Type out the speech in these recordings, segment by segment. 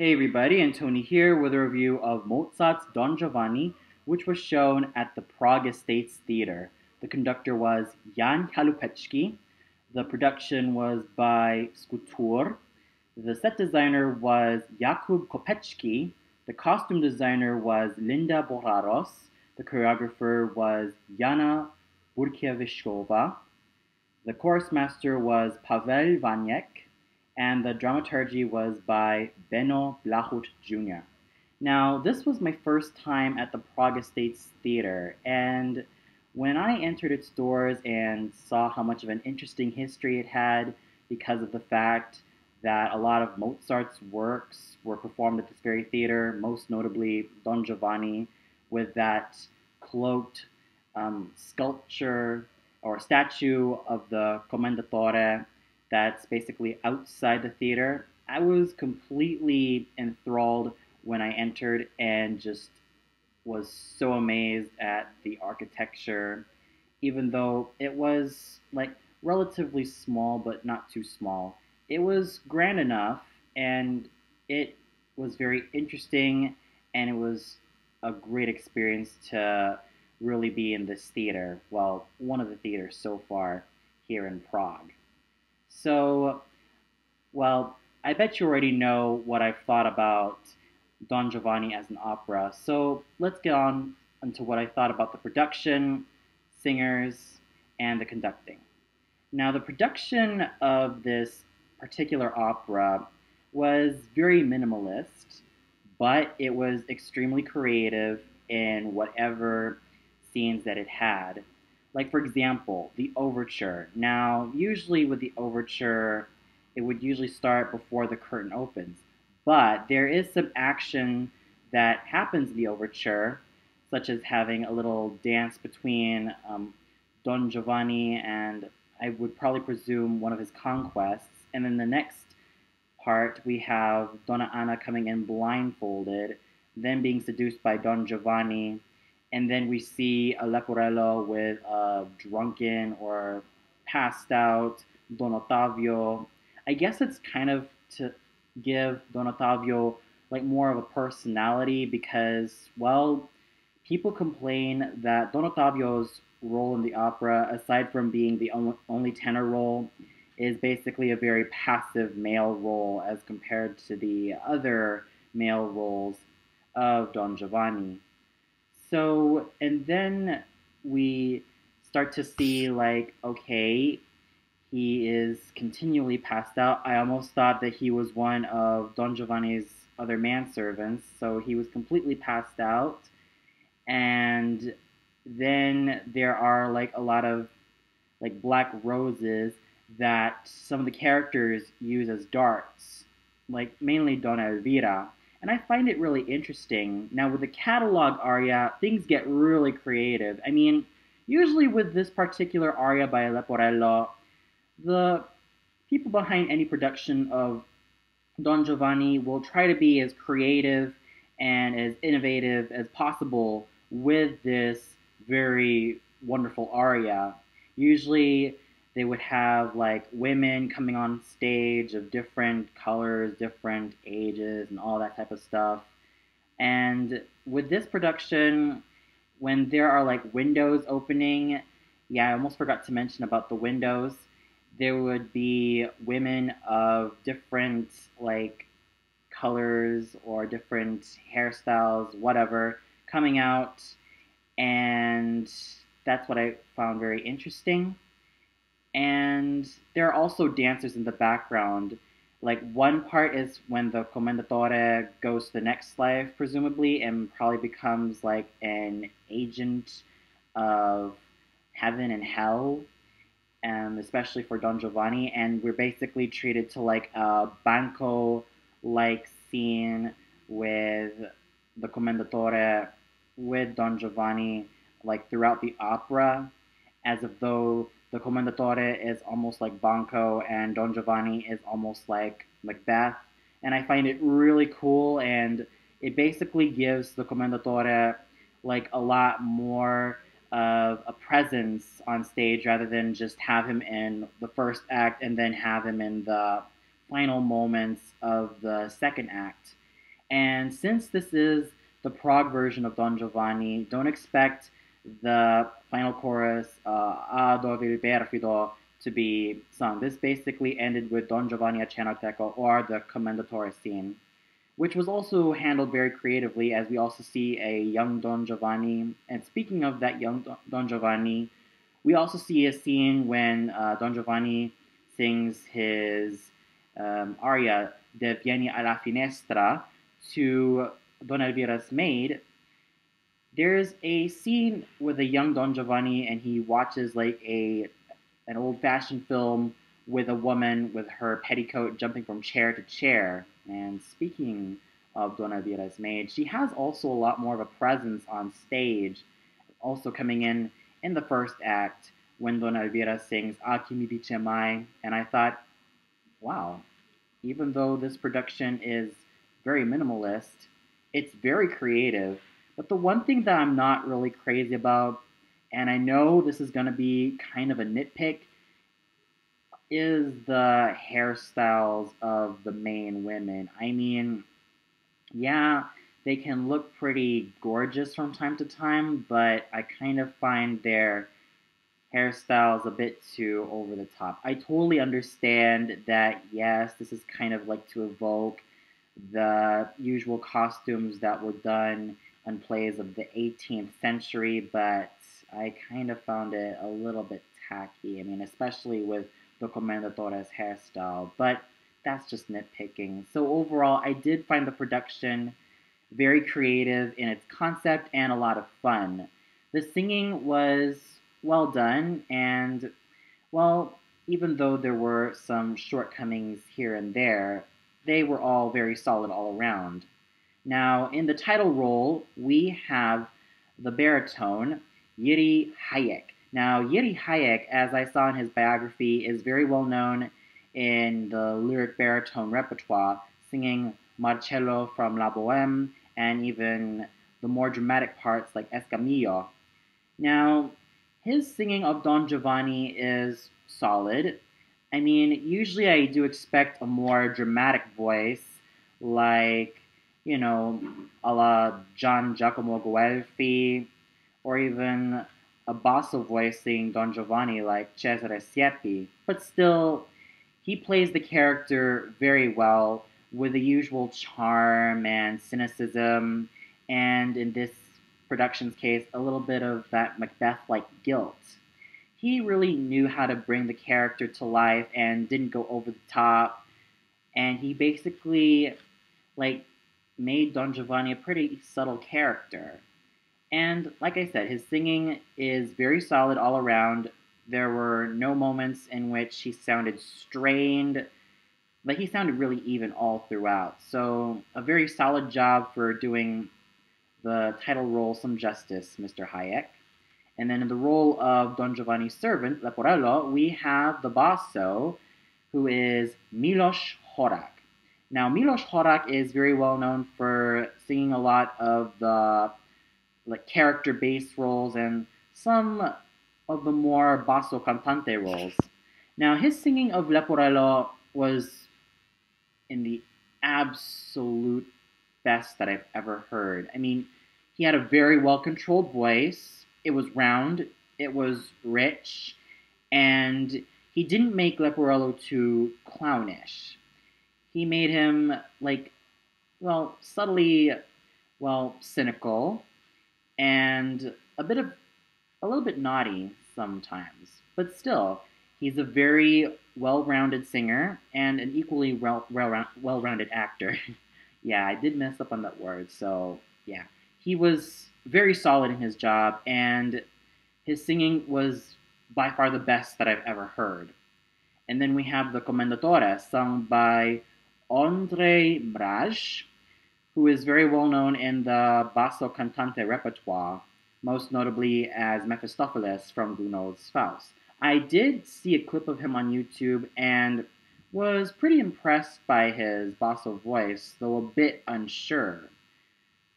Hey everybody, and Tony here with a review of Mozart's Don Giovanni, which was shown at the Prague Estates Theater. The conductor was Jan Chalupecki. The production was by Skulptur. The set designer was Jakub Kopecki. The costume designer was Linda Boraros. The choreographer was Jana Burkiewiczowa. The chorus master was Pavel Vaniek, and the dramaturgy was by Beno Blachut Jr. Now, this was my first time at the Prague Estates Theater, and when I entered its doors and saw how much of an interesting history it had because of the fact that a lot of Mozart's works were performed at this very theater, most notably Don Giovanni, with that cloaked sculpture or statue of the Commendatore that's basically outside the theater. I was completely enthralled when I entered and just was so amazed at the architecture, even though it was like relatively small but not too small. It was grand enough and it was very interesting, and it was a great experience to really be in this theater. Well, one of the theaters so far here in Prague. So, well, I bet you already know what I've thought about Don Giovanni as an opera. So let's get on into what I thought about the production, singers, and the conducting. Now, the production of this particular opera was very minimalist, but it was extremely creative in whatever scenes that it had. Like, for example, the overture. Now, usually with the overture, it would usually start before the curtain opens. But there is some action that happens in the overture, such as having a little dance between Don Giovanni and, I would probably presume, one of his conquests. And then the next part, we have Donna Anna coming in blindfolded, then being seduced by Don Giovanni, and then we see a Leporello with a drunken or passed out Don Ottavio. I guess it's kind of to give Don Ottavio like more of a personality because, well, people complain that Don Ottavio's role in the opera, aside from being the only tenor role, is basically a very passive male role as compared to the other male roles of Don Giovanni. So, and then we start to see, like, okay, he is continually passed out. I almost thought that he was one of Don Giovanni's other manservants, so he was completely passed out. And then there are, like, a lot of, like, black roses that some of the characters use as darts, like, mainly Donna Elvira. And I find it really interesting. Now, with the catalog aria, things get really creative. I mean, usually with this particular aria by Leporello, the people behind any production of Don Giovanni will try to be as creative and as innovative as possible with this very wonderful aria. Usually, they would have like women coming on stage of different colors, different ages, and all that type of stuff. And with this production, when there are like windows opening, yeah, I almost forgot to mention about the windows. There would be women of different like colors or different hairstyles, whatever, coming out, and that's what I found very interesting. And there are also dancers in the background. Like one part is when the Commendatore goes to the next life, presumably, and probably becomes like an agent of heaven and hell, and especially for Don Giovanni. And we're basically treated to like a Banco-like scene with the Commendatore with Don Giovanni, like throughout the opera, as if though the Commendatore is almost like Banco and Don Giovanni is almost like Macbeth. And I find it really cool, and it basically gives the Commendatore like a lot more of a presence on stage rather than just have him in the first act and then have him in the final moments of the second act. And since this is the Prague version of Don Giovanni, don't expect the final chorus, A dove il perfido, to be sung. This basically ended with Don Giovanni a Cenotteco, or the Commendatore scene, which was also handled very creatively, as we also see a young Don Giovanni. And speaking of that young Don Giovanni, we also see a scene when Don Giovanni sings his aria De Vieni alla finestra to Don Elvira's maid. There's a scene with a young Don Giovanni, and he watches like an old-fashioned film with a woman with her petticoat jumping from chair to chair. And speaking of Don Elvira's maid, she has also a lot more of a presence on stage, also coming in the first act when Don Elvira sings A chi mi dice mai, and I thought, wow, even though this production is very minimalist, it's very creative. But the one thing that I'm not really crazy about, and I know this is going to be kind of a nitpick, is the hairstyles of the main women. I mean, yeah, they can look pretty gorgeous from time to time, but I kind of find their hairstyles a bit too over the top. I totally understand that, yes, this is kind of like to evoke the usual costumes that were done on plays of the 18th century, but I kind of found it a little bit tacky. I mean, especially with the Commendatore's hairstyle, but that's just nitpicking. So overall, I did find the production very creative in its concept and a lot of fun. The singing was well done, and well, even though there were some shortcomings here and there, they were all very solid all around. Now, in the title role, we have the baritone, Yuri Hayek. Now, Yuri Hayek, as I saw in his biography, is very well known in the lyric baritone repertoire, singing Marcello from La Bohème, and even the more dramatic parts like Escamillo. Now, his singing of Don Giovanni is solid. I mean, usually I do expect a more dramatic voice, like, a la Gian Giacomo Guelfi, or even a basso voice singing Don Giovanni like Cesare Siepi. But still, he plays the character very well with the usual charm and cynicism, and in this production's case, a little bit of that Macbeth-like guilt. He really knew how to bring the character to life and didn't go over the top, and he basically, like, made Don Giovanni a pretty subtle character. And like I said, his singing is very solid all around. There were no moments in which he sounded strained, but he sounded really even all throughout. So, a very solid job for doing the title role some justice, Mr. Hayek. And then in the role of Don Giovanni's servant, Leporello, we have the basso, who is Milos Horak. Now, Milos Horak is very well known for singing a lot of the character-based roles and some of the more basso cantante roles. Now, his singing of Leporello was in the absolute best that I've ever heard. I mean, he had a very well-controlled voice. It was round, it was rich, and he didn't make Leporello too clownish. He made him, subtly, cynical, and a little bit naughty sometimes. But still, he's a very well-rounded singer and an equally well-rounded actor. Yeah, I did mess up on that word, so yeah. He was very solid in his job, and his singing was by far the best that I've ever heard. And then we have the Commendatore, sung by Andrei Mraj, who is very well known in the basso cantante repertoire, most notably as Mephistopheles from Gounod's Faust. I did see a clip of him on YouTube and was pretty impressed by his basso voice, though a bit unsure.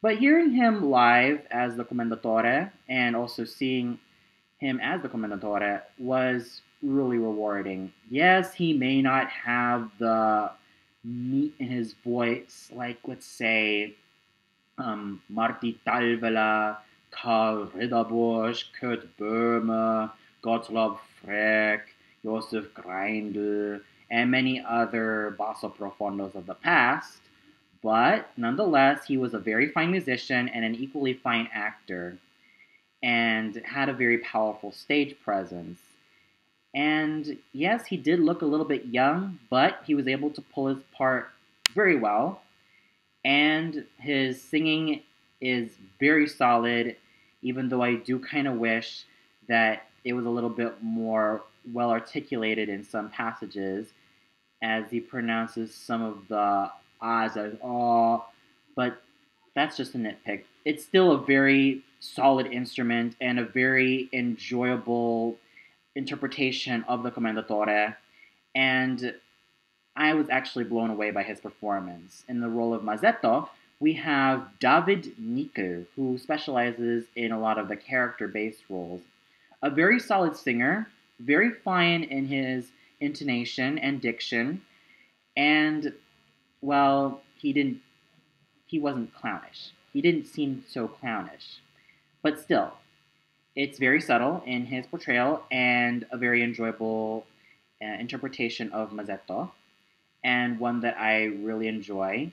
But hearing him live as the Commendatore and also seeing him as the Commendatore was really rewarding. Yes, he may not have the meat in his voice, like let's say Marty Talvela, Karl Ridderbusch, Kurt Böhme, Gottlob Freck, Josef Greindl, and many other basso profondos of the past. But nonetheless, he was a very fine musician and an equally fine actor, and had a very powerful stage presence. And yes, he did look a little bit young, but he was able to pull his part very well. And his singing is very solid, even though I do kind of wish that it was a little bit more well articulated in some passages, as he pronounces some of the ahs as oh, but that's just a nitpick. It's still a very solid instrument and a very enjoyable interpretation of the Commendatore, and I was actually blown away by his performance. In the role of Mazzetto, we have David Nickel, who specializes in a lot of the character-based roles. A very solid singer, very fine in his intonation and diction, and well, he wasn't clownish. He didn't seem so clownish. But still, it's very subtle in his portrayal and a very enjoyable interpretation of Mazzetto, and one that I really enjoy.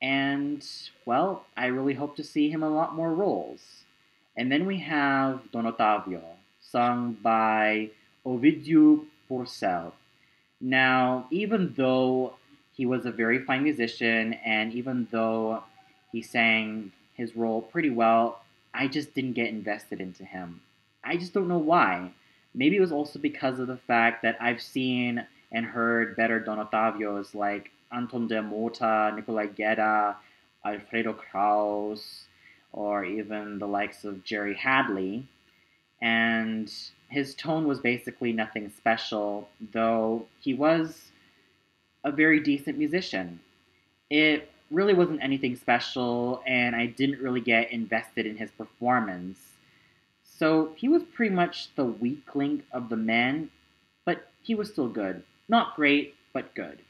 And, well, I really hope to see him in a lot more roles. And then we have Don Ottavio, sung by Ovidiu Porcel. Now, even though he was a very fine musician, and even though he sang his role pretty well, I just didn't get invested into him. I just don't know why. Maybe it was also because of the fact that I've seen and heard better Don Ottavios like Anton de Mota, Nicolai Gedda, Alfredo Kraus, or even the likes of Jerry Hadley. And his tone was basically nothing special, though he was a very decent musician. It really wasn't anything special, and I didn't really get invested in his performance. So he was pretty much the weak link of the men, but he was still good. Not great, but good.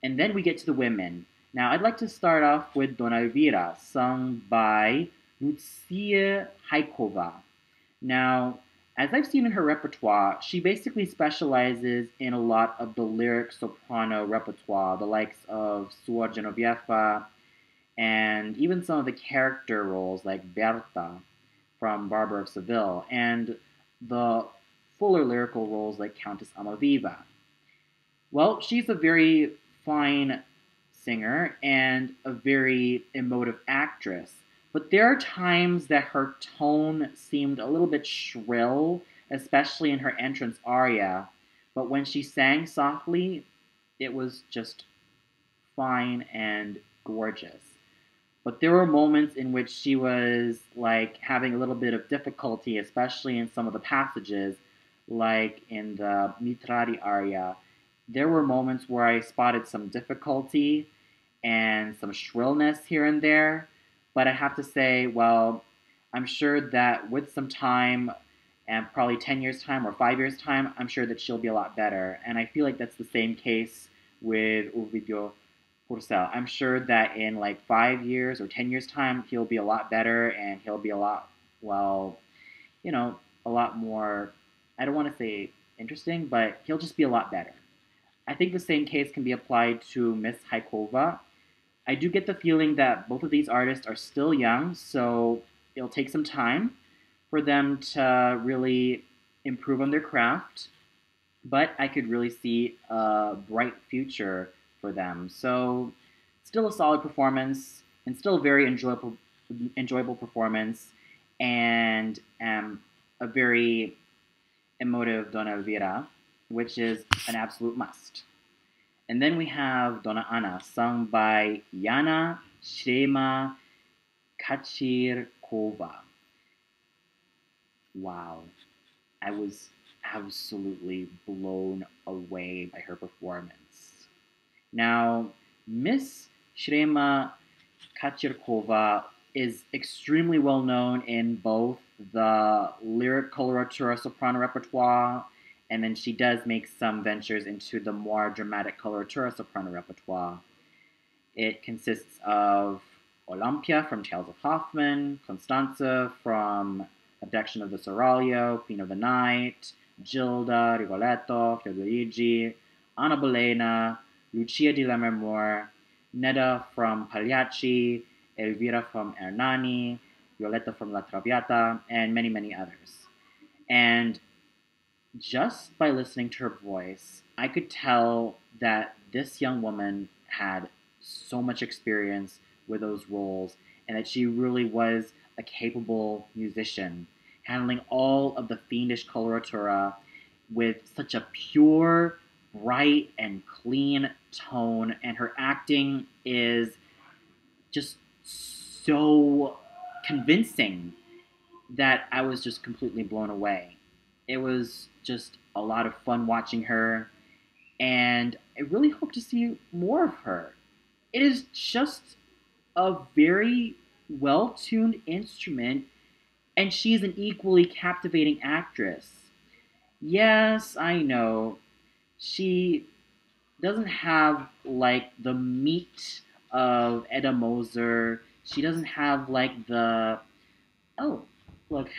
And then we get to the women. Now, I'd like to start off with Dona Elvira, sung by Lucia Haikova. Now, as I've seen in her repertoire, she basically specializes in a lot of the lyric soprano repertoire, the likes of Suor Genoviefa, and even some of the character roles like Berta from Barber of Seville, and the fuller lyrical roles like Countess Almaviva. Well, she's a very fine singer and a very emotive actress, but there are times that her tone seemed a little bit shrill, especially in her entrance aria. But when she sang softly, it was just fine and gorgeous. But there were moments in which she was like having a little bit of difficulty, especially in some of the passages, like in the Mitrari aria. There were moments where I spotted some difficulty and some shrillness here and there, but I have to say, well, I'm sure that with some time, and probably 10 years' time or 5 years' time, I'm sure that she'll be a lot better. And I feel like that's the same case with Ovidio Porcel. I'm sure that in like 5 years or 10 years' time, he'll be a lot better and he'll be a lot, well, a lot more, I don't want to say interesting, but he'll just be a lot better. I think the same case can be applied to Miss Haikova. I do get the feeling that both of these artists are still young, so it'll take some time for them to really improve on their craft, but I could really see a bright future for them. So, still a solid performance, and still a very enjoyable performance, and a very emotive Dona Elvira, which is an absolute must. And then we have Donna Anna, sung by Yana Shrema Kachirkova. Wow. I was absolutely blown away by her performance. Now, Miss Shrema Kachirkova is extremely well known in both the lyric coloratura soprano repertoire and then she does make some ventures into the more dramatic coloratura soprano repertoire. It consists of Olympia from Tales of Hoffmann, Constanza from Abduction of the Seraglio, Queen of the Night, Gilda, Rigoletto, Fiordiligi, Anna Bolena, Lucia di Lammermoor, Nedda from Pagliacci, Elvira from Ernani, Violetta from La Traviata, and many, many others. And just by listening to her voice, I could tell that this young woman had so much experience with those roles and that she really was a capable musician, handling all of the fiendish coloratura with such a pure, bright, and clean tone. And her acting is just so convincing that I was just completely blown away. It was just a lot of fun watching her, and I really hope to see more of her. It is just a very well tuned instrument, and she's an equally captivating actress. Yes, I know, she doesn't have like the meat of Edda Moser. She doesn't have like the oh, look,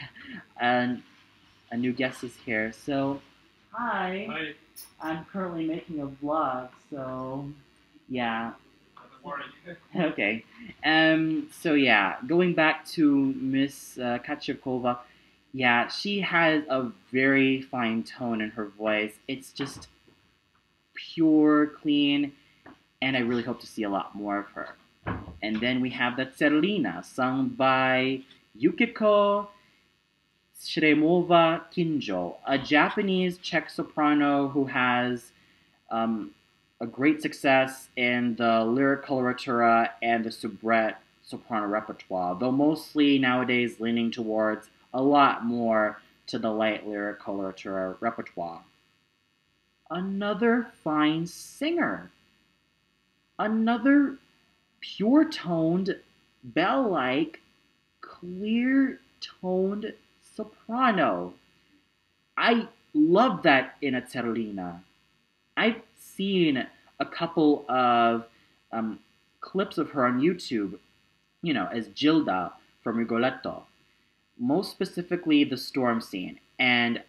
and a new guest is here. So, hi. Hi. I'm currently making a vlog. So, yeah. Okay. So yeah, going back to Miss Kachikova, yeah, she has a very fine tone in her voice. It's just pure, clean, and I really hope to see a lot more of her. And then we have the Tserlina, sung by Yukiko Shiremova Kinjo, a Japanese Czech soprano who has a great success in the lyric coloratura and the soubrette soprano repertoire, though mostly nowadays leaning towards a lot more to the light lyric coloratura repertoire. Another fine singer. Another pure-toned, bell-like, clear-toned soprano. I love that in a Tserlina. I've seen a couple of clips of her on YouTube, as Gilda from Rigoletto, most specifically the storm scene, and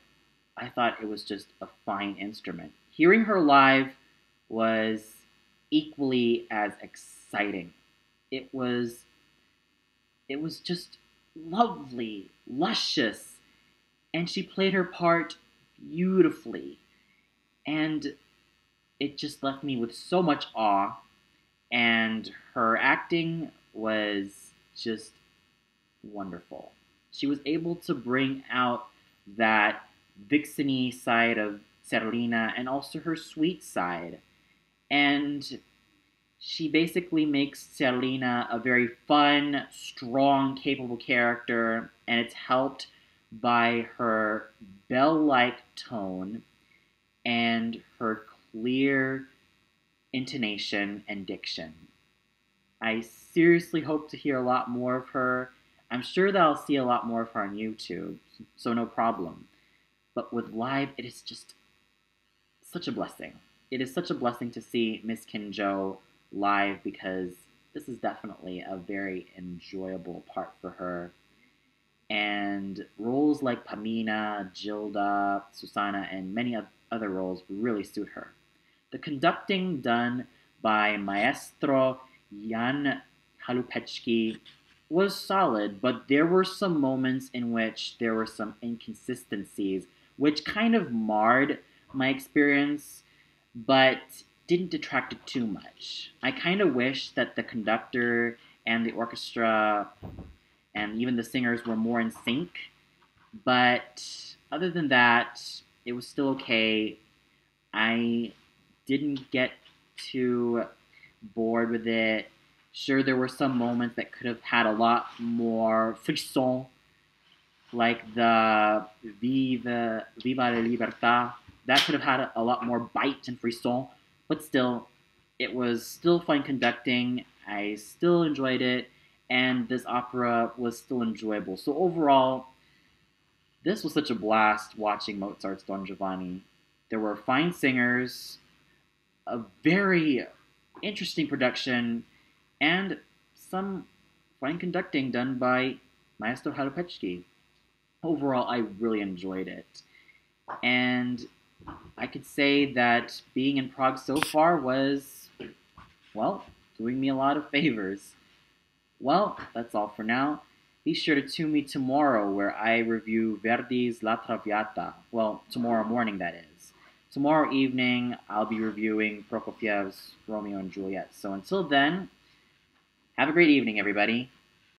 I thought it was just a fine instrument. Hearing her live was equally as exciting. It was just lovely, luscious, and she played her part beautifully. And it just left me with so much awe, and her acting was just wonderful. She was able to bring out that vixeny side of Serlina and also her sweet side. And she basically makes Serlina a very fun, strong, capable character, and it's helped by her bell-like tone and her clear intonation and diction. I seriously hope to hear a lot more of her. I'm sure that I'll see a lot more of her on YouTube, so no problem. But with live, it is just such a blessing. It is such a blessing to see Miss Kinjo live because this is definitely a very enjoyable part for her. And roles like Pamina, Gilda, Susanna, and many other roles really suit her. The conducting done by Maestro Jan Halupechki was solid, but there were some moments in which there were some inconsistencies, which kind of marred my experience, but didn't detract it too much. I kind of wish that the conductor and the orchestra and even the singers were more in sync, but other than that, it was still okay. I didn't get too bored with it. Sure, there were some moments that could have had a lot more frisson, like the Viva la Libertad. That could have had a lot more bite and frisson, but still, it was still fun conducting. I still enjoyed it, and this opera was still enjoyable. So overall, this was such a blast watching Mozart's Don Giovanni. There were fine singers, a very interesting production, and some fine conducting done by Maestro Halupechki. Overall, I really enjoyed it. And I could say that being in Prague so far was, well, doing me a lot of favors. Well, that's all for now. Be sure to tune me tomorrow where I review Verdi's La Traviata. Well, tomorrow morning, that is. Tomorrow evening, I'll be reviewing Prokofiev's Romeo and Juliet. So until then, have a great evening, everybody.